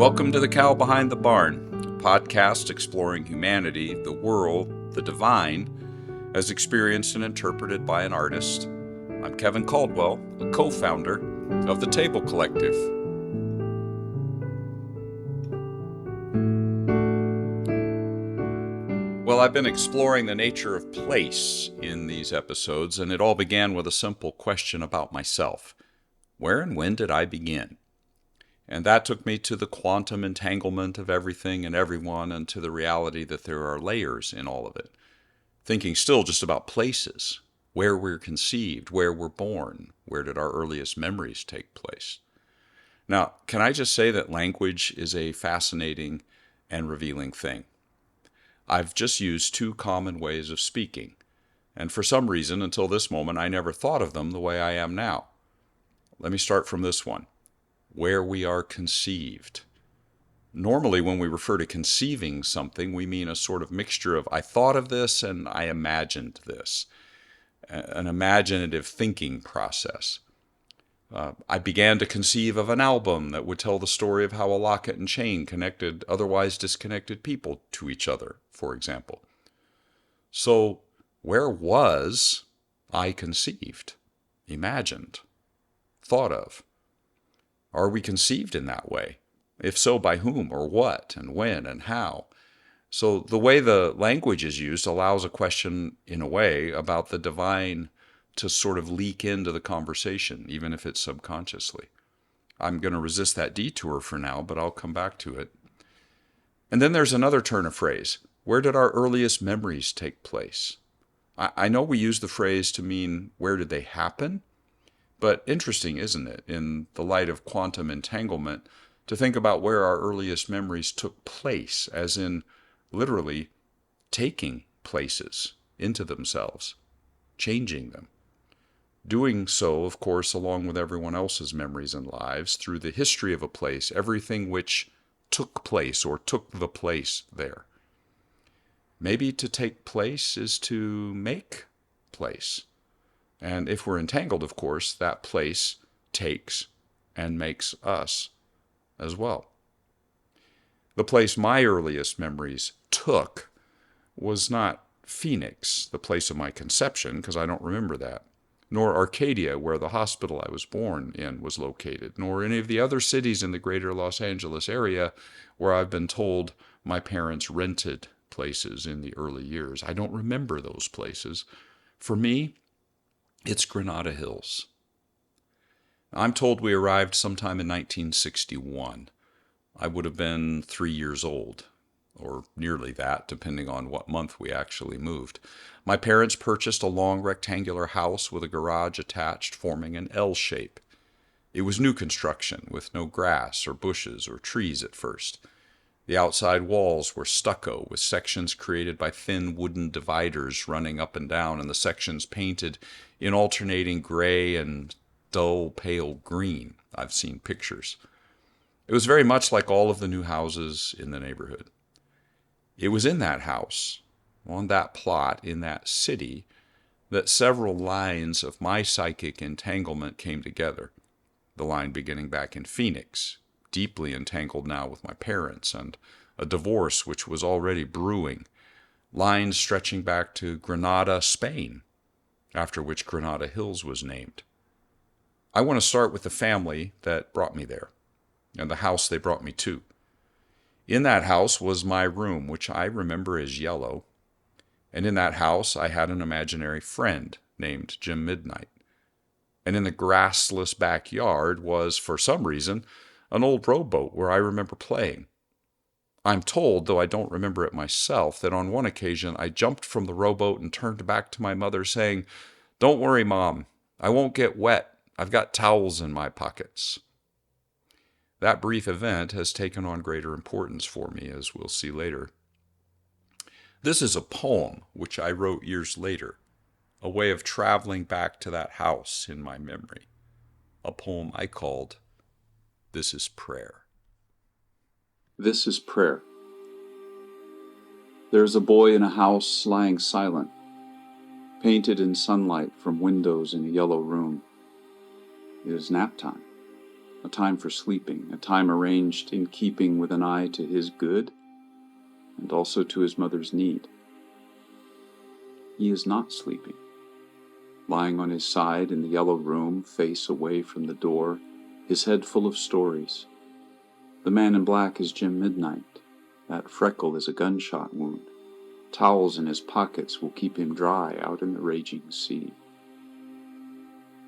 Welcome to The Cow Behind the Barn, a podcast exploring humanity, the world, the divine, as experienced and interpreted by an artist. I'm Kevin Caldwell, a co-founder of the Table Collective. Well, I've been exploring the nature of place in these episodes, and it all began with a simple question about myself. Where and when did I begin? And that took me to the quantum entanglement of everything and everyone, and to the reality that there are layers in all of it. Thinking still just about places, where we're conceived, where we're born, where did our earliest memories take place. Now, can I just say that language is a fascinating and revealing thing? I've just used two common ways of speaking, and for some reason, until this moment, I never thought of them the way I am now. Let me start from this one. Where we are conceived. Normally, when we refer to conceiving something, we mean a sort of mixture of I thought of this and I imagined this, an imaginative thinking process. I began to conceive of an album that would tell the story of how a locket and chain connected otherwise disconnected people to each other, for example. So, where was I conceived, imagined, thought of? Are we conceived in that way? If so, by whom or what and when and how? So the way the language is used allows a question, in a way, about the divine to sort of leak into the conversation, even if it's subconsciously. I'm going to resist that detour for now, but I'll come back to it. And then there's another turn of phrase. Where did our earliest memories take place? I know we use the phrase to mean where did they happen? But interesting, isn't it, in the light of quantum entanglement, to think about where our earliest memories took place, as in literally taking places into themselves, changing them. Doing so, of course, along with everyone else's memories and lives, through the history of a place, everything which took place or took the place there. Maybe to take place is to make place. And if we're entangled, of course, that place takes and makes us as well. The place my earliest memories took was not Phoenix, the place of my conception, because I don't remember that, nor Arcadia, where the hospital I was born in was located, nor any of the other cities in the greater Los Angeles area where I've been told my parents rented places in the early years. I don't remember those places. For me, it's Granada Hills. I'm told we arrived sometime in 1961. I would have been 3 years old, or nearly that, depending on what month we actually moved. My parents purchased a long rectangular house with a garage attached, forming an L shape. It was new construction, with no grass or bushes or trees at first. The outside walls were stucco, with sections created by thin wooden dividers running up and down, and the sections painted in alternating gray and dull pale green. I've seen pictures. It was very much like all of the new houses in the neighborhood. It was in that house, on that plot, in that city, that several lines of my psychic entanglement came together. The line beginning back in Phoenix, deeply entangled now with my parents, and a divorce which was already brewing, lines stretching back to Granada, Spain, after which Granada Hills was named. I want to start with the family that brought me there, and the house they brought me to. In that house was my room, which I remember as yellow, and in that house I had an imaginary friend named Jim Midnight. And in the grassless backyard was, for some reason, an old rowboat where I remember playing. I'm told, though I don't remember it myself, that on one occasion I jumped from the rowboat and turned back to my mother saying, "Don't worry, Mom, I won't get wet. I've got towels in my pockets." That brief event has taken on greater importance for me, as we'll see later. This is a poem which I wrote years later, a way of traveling back to that house in my memory, a poem I called This is Prayer. This is prayer. There's a boy in a house lying silent, painted in sunlight from windows in a yellow room. It is nap time. a time for sleeping, a time arranged in keeping with an eye to his good and also to his mother's need. He is not sleeping. Lying on his side in the yellow room, face away from the door, his head full of stories. The man in black is Jim Midnight. That freckle is a gunshot wound. Towels in his pockets will keep him dry out in the raging sea.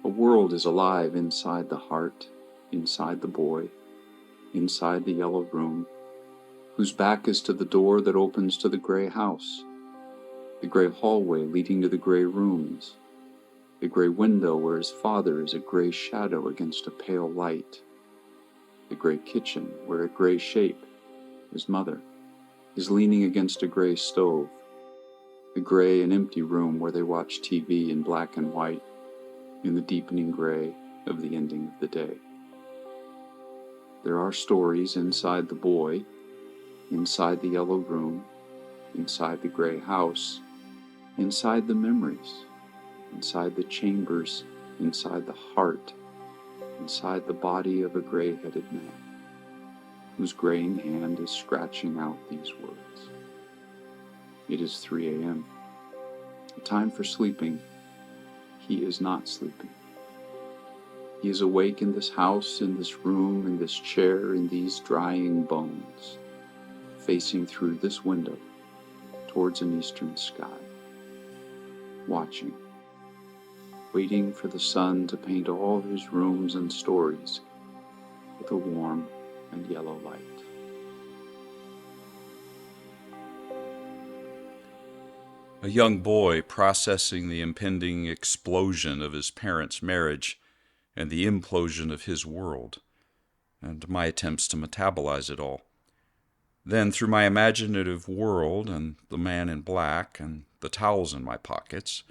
A world is alive inside the heart, inside the boy, inside the yellow room, whose back is to the door that opens to the gray house, the gray hallway leading to the gray rooms, the gray window where his father is a gray shadow against a pale light, the gray kitchen where a gray shape, his mother, is leaning against a gray stove, the gray and empty room where they watch TV in black and white in the deepening gray of the ending of the day. There are stories inside the boy, inside the yellow room, inside the gray house, inside the memories, inside the chambers, inside the heart, inside the body of a gray-headed man, whose graying hand is scratching out these words. It is 3 a.m. A time for sleeping. He is not sleeping. He is awake in this house, in this room, in this chair, in these drying bones, facing through this window towards an eastern sky, watching, waiting for the sun to paint all his rooms and stories with a warm and yellow light. A young boy processing the impending explosion of his parents' marriage and the implosion of his world, and my attempts to metabolize it all. Then, through my imaginative world and the man in black and the towels in my pockets,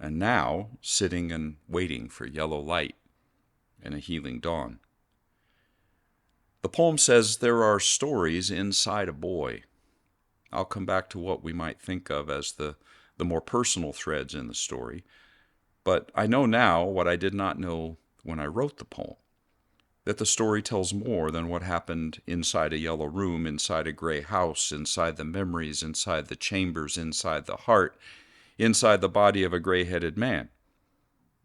and now sitting and waiting for yellow light and a healing dawn. The poem says there are stories inside a boy. I'll come back to what we might think of as the more personal threads in the story, but I know now what I did not know when I wrote the poem, that the story tells more than what happened inside a yellow room, inside a gray house, inside the memories, inside the chambers, inside the heart, inside the body of a gray-headed man.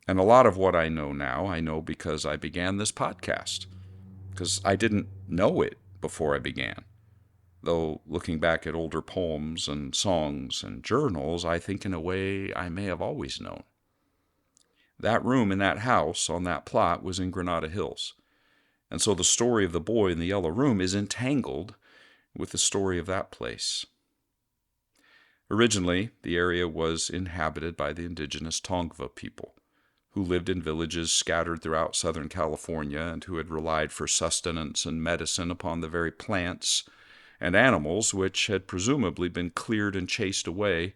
And a lot of what I know now, I know because I began this podcast, because I didn't know it before I began. Though looking back at older poems and songs and journals, I think in a way I may have always known. That room in that house on that plot was in Granada Hills. And so the story of the boy in the yellow room is entangled with the story of that place. Originally, the area was inhabited by the indigenous Tongva people, who lived in villages scattered throughout Southern California and who had relied for sustenance and medicine upon the very plants and animals which had presumably been cleared and chased away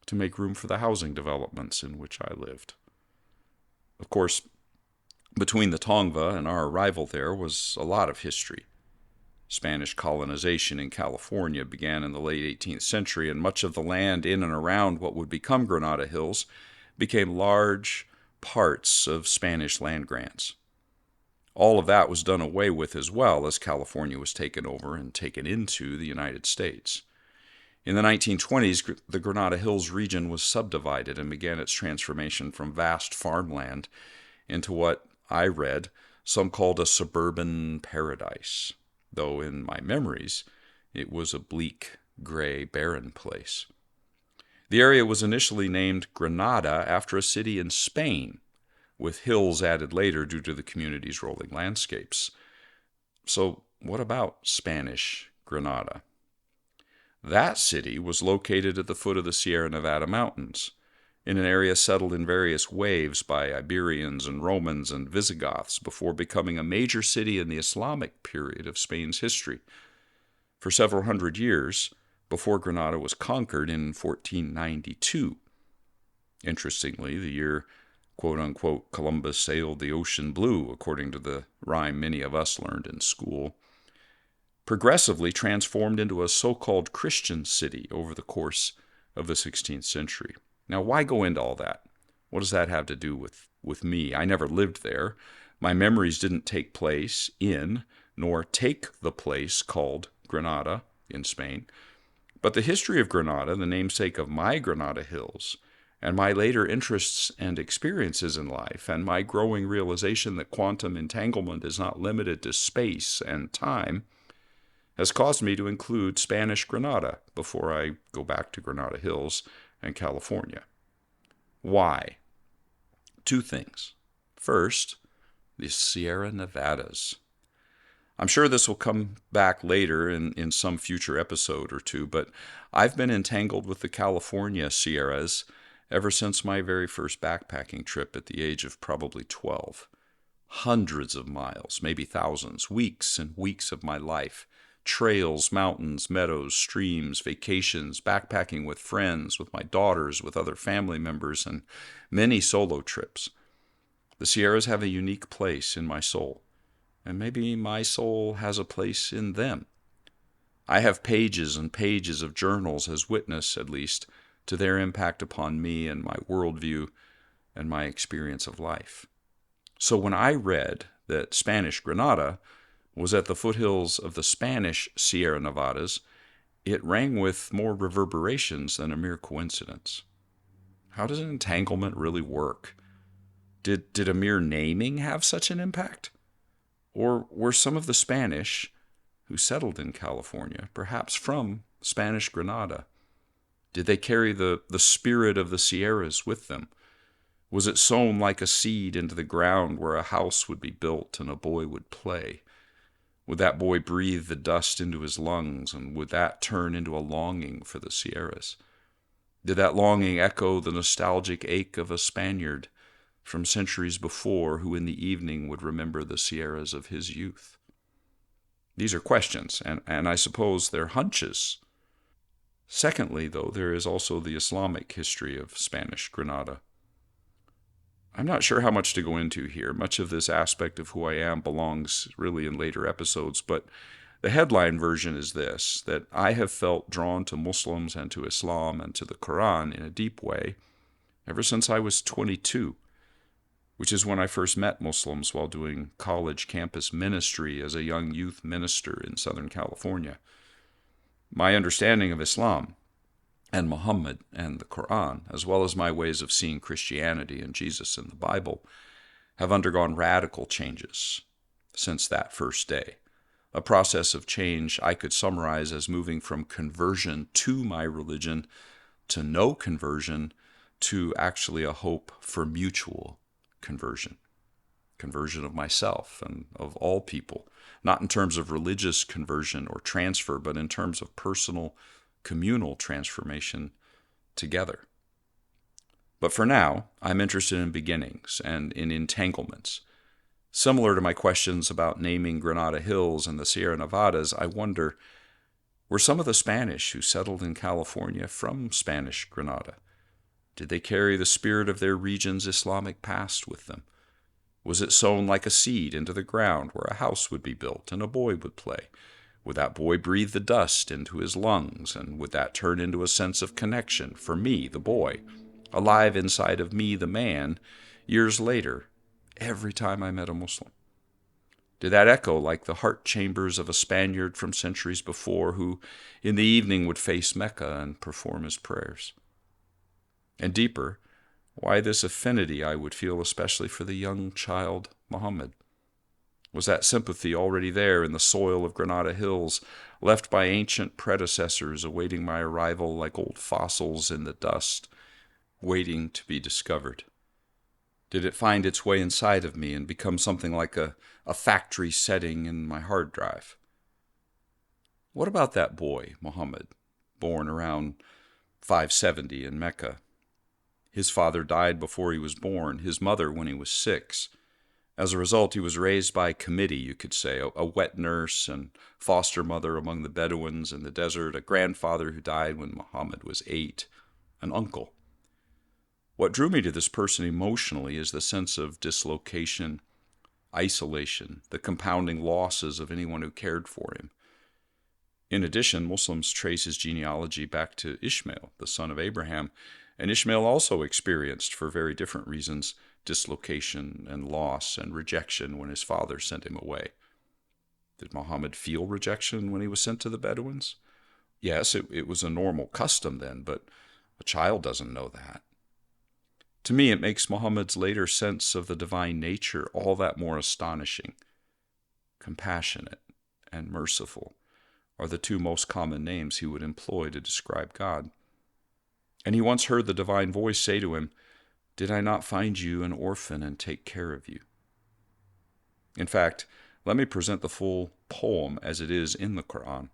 to make room for the housing developments in which I lived. Of course, between the Tongva and our arrival there was a lot of history. Spanish colonization in California began in the late 18th century, and much of the land in and around what would become Granada Hills became large parts of Spanish land grants. All of that was done away with as well as California was taken over and taken into the United States. In the 1920s, the Granada Hills region was subdivided and began its transformation from vast farmland into what I read some called a suburban paradise, though in my memories it was a bleak, gray, barren place. The area was initially named Granada after a city in Spain, with hills added later due to the community's rolling landscapes. So what about Spanish Granada? That city was located at the foot of the Sierra Nevada mountains, in an area settled in various waves by Iberians and Romans and Visigoths before becoming a major city in the Islamic period of Spain's history. For several hundred years, before Granada was conquered in 1492. Interestingly, the year, quote-unquote, Columbus sailed the ocean blue, according to the rhyme many of us learned in school, progressively transformed into a so-called Christian city over the course of the 16th century. Now, why go into all that? What does that have to do with me? I never lived there, My memories didn't take place in, nor take the place called Granada in Spain, but the history of Granada, the namesake of my Granada Hills, and my later interests and experiences in life, and my growing realization that quantum entanglement is not limited to space and time, has caused me to include Spanish Granada before I go back to Granada Hills and California. Why? Two things. First, the Sierra Nevadas. I'm sure this will come back later in some future episode or two, but I've been entangled with the California Sierras ever since my very first backpacking trip at the age of probably 12. Hundreds of miles, maybe thousands, weeks and weeks of my life. Trails, mountains, meadows, streams, vacations, backpacking with friends, with my daughters, with other family members, and many solo trips. The Sierras have a unique place in my soul, and maybe my soul has a place in them. I have pages and pages of journals as witness, at least, to their impact upon me and my worldview and my experience of life. So when I read that Spanish Granada was at the foothills of the Spanish Sierra Nevadas, it rang with more reverberations than a mere coincidence. How does an entanglement really work? Did a mere naming have such an impact? Or were some of the Spanish who settled in California perhaps from Spanish Granada? Did they carry the spirit of the Sierras with them? Was it sown like a seed into the ground where a house would be built and a boy would play? Would that boy breathe the dust into his lungs, and would that turn into a longing for the Sierras? Did that longing echo the nostalgic ache of a Spaniard from centuries before who in the evening would remember the Sierras of his youth? These are questions, and I suppose they're hunches. Secondly, though, there is also the Islamic history of Spanish Granada. I'm not sure how much to go into here. Much of this aspect of who I am belongs really in later episodes, but the headline version is this, that I have felt drawn to Muslims and to Islam and to the Quran in a deep way ever since I was 22, which is when I first met Muslims while doing college campus ministry as a young youth minister in Southern California. My understanding of Islam and Muhammad and the Quran, as well as my ways of seeing Christianity and Jesus in the Bible, have undergone radical changes since that first day. A process of change I could summarize as moving from conversion to my religion to no conversion to actually a hope for mutual conversion. Conversion of myself and of all people, not in terms of religious conversion or transfer, but in terms of personal communal transformation together. But for now, I'm interested in beginnings and in entanglements. Similar to my questions about naming Granada Hills and the Sierra Nevadas, I wonder, were some of the Spanish who settled in California from Spanish Granada? Did they carry the spirit of their region's Islamic past with them? Was it sown like a seed into the ground where a house would be built and a boy would play? Would that boy breathe the dust into his lungs, and would that turn into a sense of connection for me, the boy, alive inside of me, the man, years later, every time I met a Muslim? Did that echo like the heart chambers of a Spaniard from centuries before who, in the evening, would face Mecca and perform his prayers? And deeper, why this affinity I would feel especially for the young child Muhammad? Was that sympathy already there in the soil of Granada Hills, left by ancient predecessors awaiting my arrival like old fossils in the dust, waiting to be discovered? Did it find its way inside of me and become something like a factory setting in my hard drive? What about that boy, Muhammad, born around 570 in Mecca? His father died before he was born, his mother when he was 6. As a result, he was raised by committee, you could say, a wet nurse and foster mother among the Bedouins in the desert, a grandfather who died when Muhammad was 8, an uncle. What drew me to this person emotionally is the sense of dislocation, isolation, the compounding losses of anyone who cared for him. In addition, Muslims trace his genealogy back to Ishmael, the son of Abraham, and Ishmael also experienced, for very different reasons, dislocation and loss and rejection when his father sent him away. Did Muhammad feel rejection when he was sent to the Bedouins? Yes, it was a normal custom then, but a child doesn't know that. To me, it makes Muhammad's later sense of the divine nature all that more astonishing. Compassionate and merciful are the two most common names he would employ to describe God. And he once heard the divine voice say to him, "Did I not find you an orphan and take care of you?" In fact, let me present the full poem as it is in the Quran.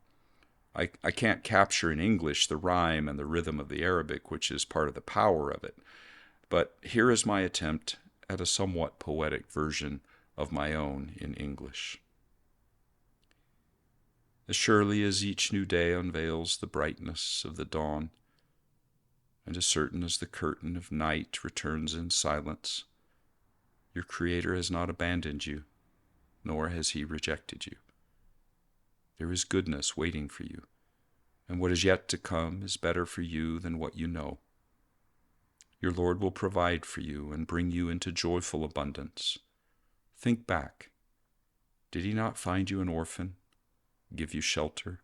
I can't capture in English the rhyme and the rhythm of the Arabic, which is part of the power of it. But here is my attempt at a somewhat poetic version of my own in English. As surely as each new day unveils the brightness of the dawn, and as certain as the curtain of night returns in silence, your Creator has not abandoned you, nor has he rejected you. There is goodness waiting for you, and what is yet to come is better for you than what you know. Your Lord will provide for you and bring you into joyful abundance. Think back. Did he not find you an orphan, give you shelter?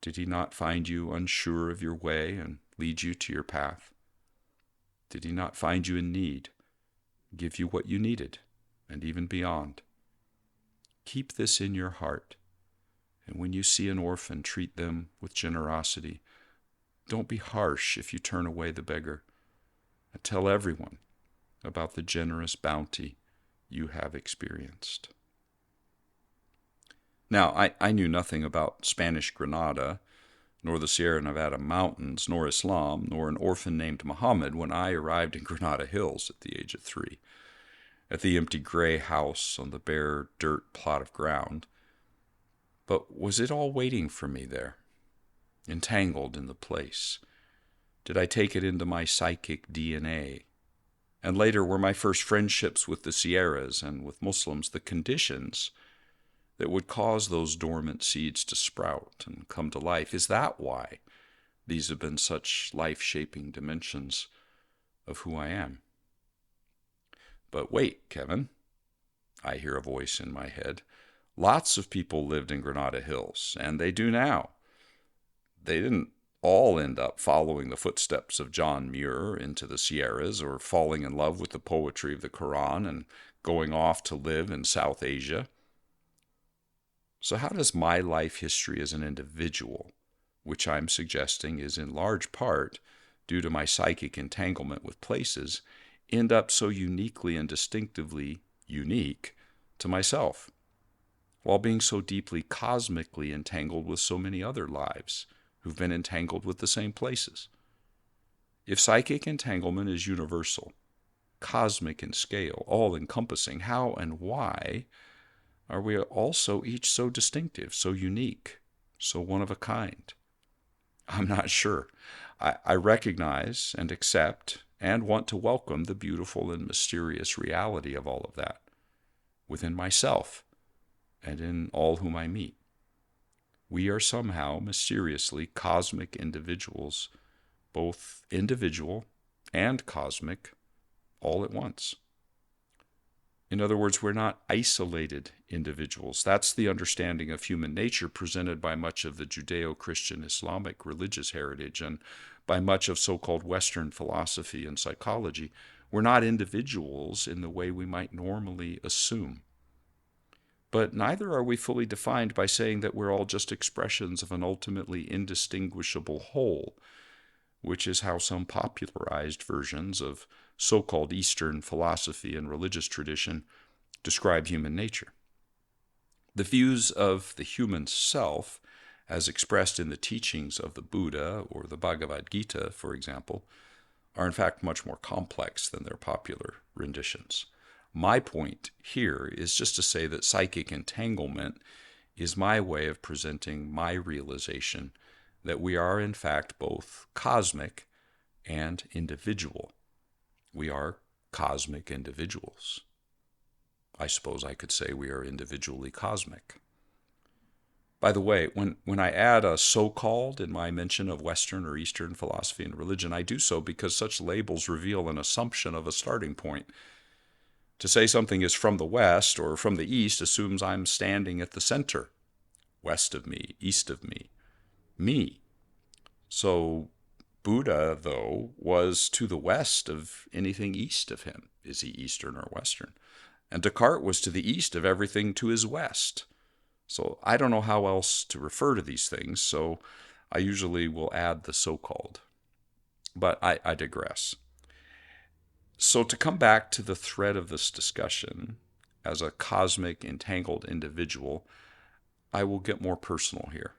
Did he not find you unsure of your way and lead you to your path? Did he not find you in need, give you what you needed, and even beyond? Keep this in your heart, and when you see an orphan, treat them with generosity. Don't be harsh if you turn away the beggar, and tell everyone about the generous bounty you have experienced. Now, I knew nothing about Spanish Granada, nor the Sierra Nevada mountains, nor Islam, nor an orphan named Muhammad when I arrived in Granada Hills at the age of 3, at the empty gray house on the bare dirt plot of ground. But was it all waiting for me there, entangled in the place? Did I take it into my psychic DNA? And later, were my first friendships with the Sierras and with Muslims the conditions that would cause those dormant seeds to sprout and come to life? Is that why these have been such life-shaping dimensions of who I am? But wait, Kevin, I hear a voice in my head. Lots of people lived in Granada Hills, and they do now. They didn't all end up following the footsteps of John Muir into the Sierras or falling in love with the poetry of the Quran and going off to live in South Asia. So how does my life history as an individual, which I'm suggesting is in large part due to my psychic entanglement with places, end up so uniquely and distinctively unique to myself, while being so deeply cosmically entangled with so many other lives who've been entangled with the same places? If psychic entanglement is universal, cosmic in scale, all-encompassing, how and why are we also each so distinctive, so unique, so one of a kind? I'm not sure. I recognize and accept and want to welcome the beautiful and mysterious reality of all of that within myself and in all whom I meet. We are somehow mysteriously cosmic individuals, both individual and cosmic, all at once. In other words, we're not isolated individuals. That's the understanding of human nature presented by much of the Judeo-Christian Islamic religious heritage and by much of so-called Western philosophy and psychology. We're not individuals in the way we might normally assume. But neither are we fully defined by saying that we're all just expressions of an ultimately indistinguishable whole, which is how some popularized versions of so-called Eastern philosophy and religious tradition describe human nature. The views of the human self, as expressed in the teachings of the Buddha or the Bhagavad Gita, for example, are in fact much more complex than their popular renditions. My point here is just to say that psychic entanglement is my way of presenting my realization that we are in fact both cosmic and individual. We are cosmic individuals. I suppose I could say we are individually cosmic. By the way, when I add a so-called in my mention of Western or Eastern philosophy and religion, I do so because such labels reveal an assumption of a starting point. To say something is from the West or from the East assumes I'm standing at the center, west of me, east of me, me. So Buddha, though, was to the west of anything east of him. Is he Eastern or Western? And Descartes was to the east of everything to his west. So I don't know how else to refer to these things, so I usually will add the so-called. But I digress. So to come back to the thread of this discussion, as a cosmic entangled individual, I will get more personal here.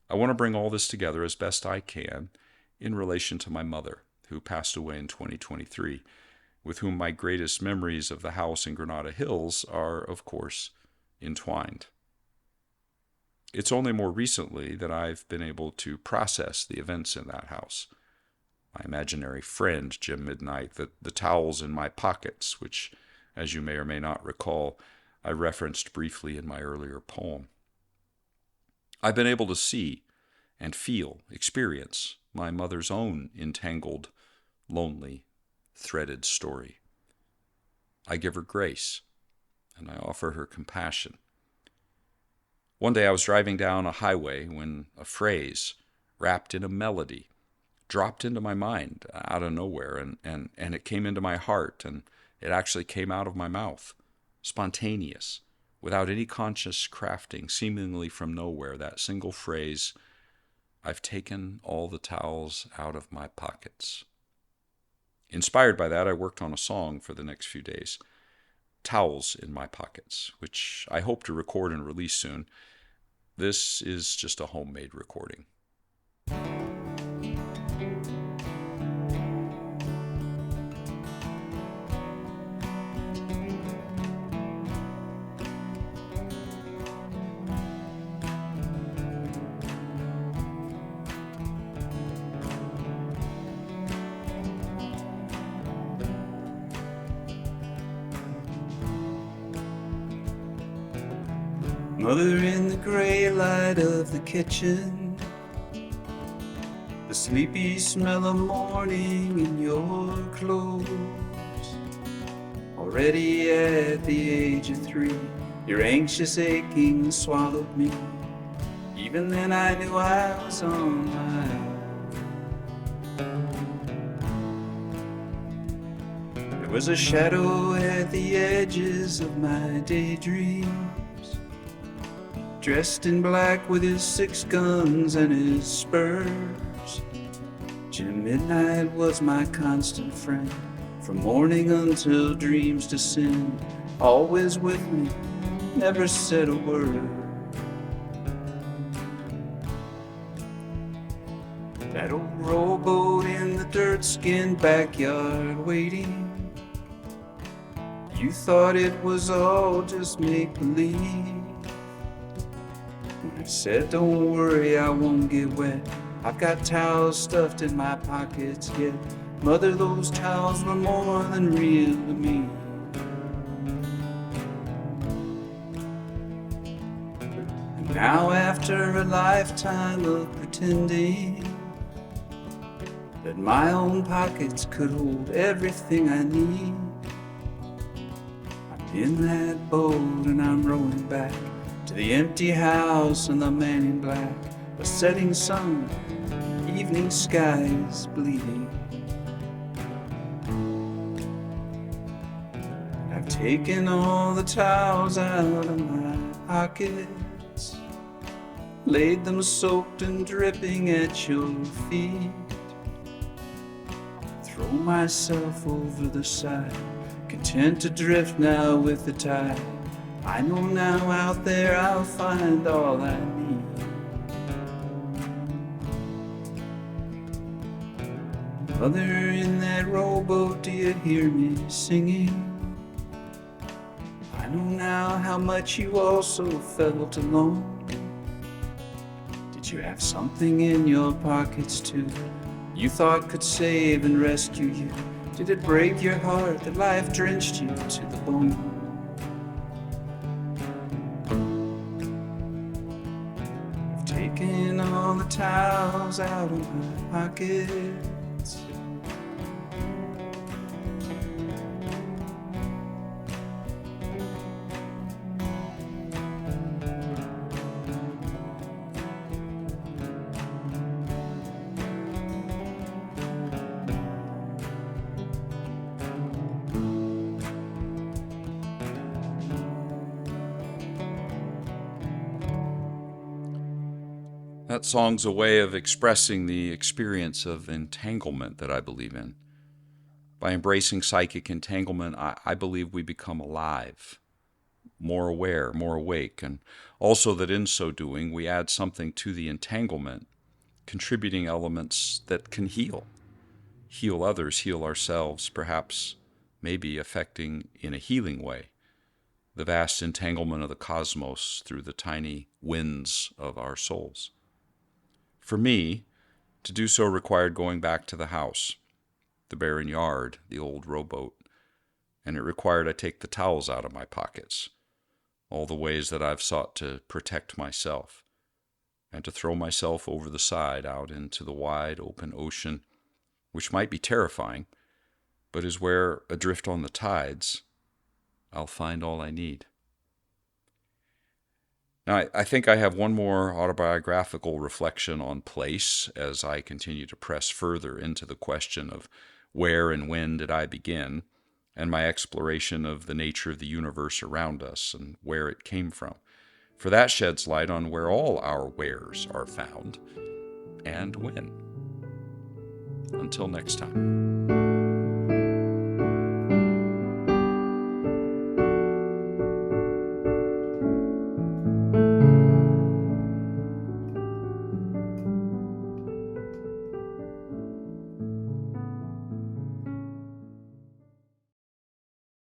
I want to bring all this together as best I can in relation to my mother, who passed away in 2023, with whom my greatest memories of the house in Granada Hills are, of course, entwined. It's only more recently that I've been able to process the events in that house. My imaginary friend, Jim Midnight, the towels in my pockets, which, as you may or may not recall, I referenced briefly in my earlier poem. I've been able to see and feel, experience my mother's own entangled, lonely, threaded story. I give her grace, and I offer her compassion. One day I was driving down a highway when a phrase, wrapped in a melody, dropped into my mind out of nowhere, and it came into my heart, and it actually came out of my mouth, spontaneous, without any conscious crafting, seemingly from nowhere, that single phrase, "I've taken all the towels out of my pockets." Inspired by that, I worked on a song for the next few days, "Towels in My Pockets," which I hope to record and release soon. This is just a homemade recording. Mother, in the gray light of the kitchen, the sleepy smell of morning in your clothes. Already at the age of 3, your anxious aching swallowed me. Even then I knew I was on my own. There was a shadow at the edges of my daydreams, dressed in black with his 6 guns and his spurs. Jim Midnight was my constant friend, from morning until dreams descend. Always with me, never said a word. That old rowboat in the dirt-skinned backyard waiting, you thought it was all just make-believe. I said, don't worry, I won't get wet. I've got towels stuffed in my pockets yet. Mother, those towels were more than real to me. And now, after a lifetime of pretending that my own pockets could hold everything I need, I'm in that boat and I'm rowing back to the empty house and the man in black. A setting sun, evening skies bleeding. I've taken all the towels out of my pockets, laid them soaked and dripping at your feet. Throw myself over the side, content to drift now with the tide. I know now out there I'll find all I need. Mother, in that rowboat, do you hear me singing? I know now how much you also felt alone. Did you have something in your pockets too, you thought could save and rescue you? Did it break your heart that life drenched you to the bone? towels out of my pockets. That song's a way of expressing the experience of entanglement that I believe in. By embracing psychic entanglement, I believe we become alive, more aware, more awake, and also that in so doing, we add something to the entanglement, contributing elements that can heal others, heal ourselves, perhaps, maybe affecting in a healing way the vast entanglement of the cosmos through the tiny winds of our souls. For me, to do so required going back to the house, the barren yard, the old rowboat, and it required I take the towels out of my pockets, all the ways that I've sought to protect myself, and to throw myself over the side out into the wide open ocean, which might be terrifying, but is where, adrift on the tides, I'll find all I need. Now, I think I have one more autobiographical reflection on place as I continue to press further into the question of where and when did I begin, and my exploration of the nature of the universe around us and where it came from. For that sheds light on where all our wheres are found and when. Until next time.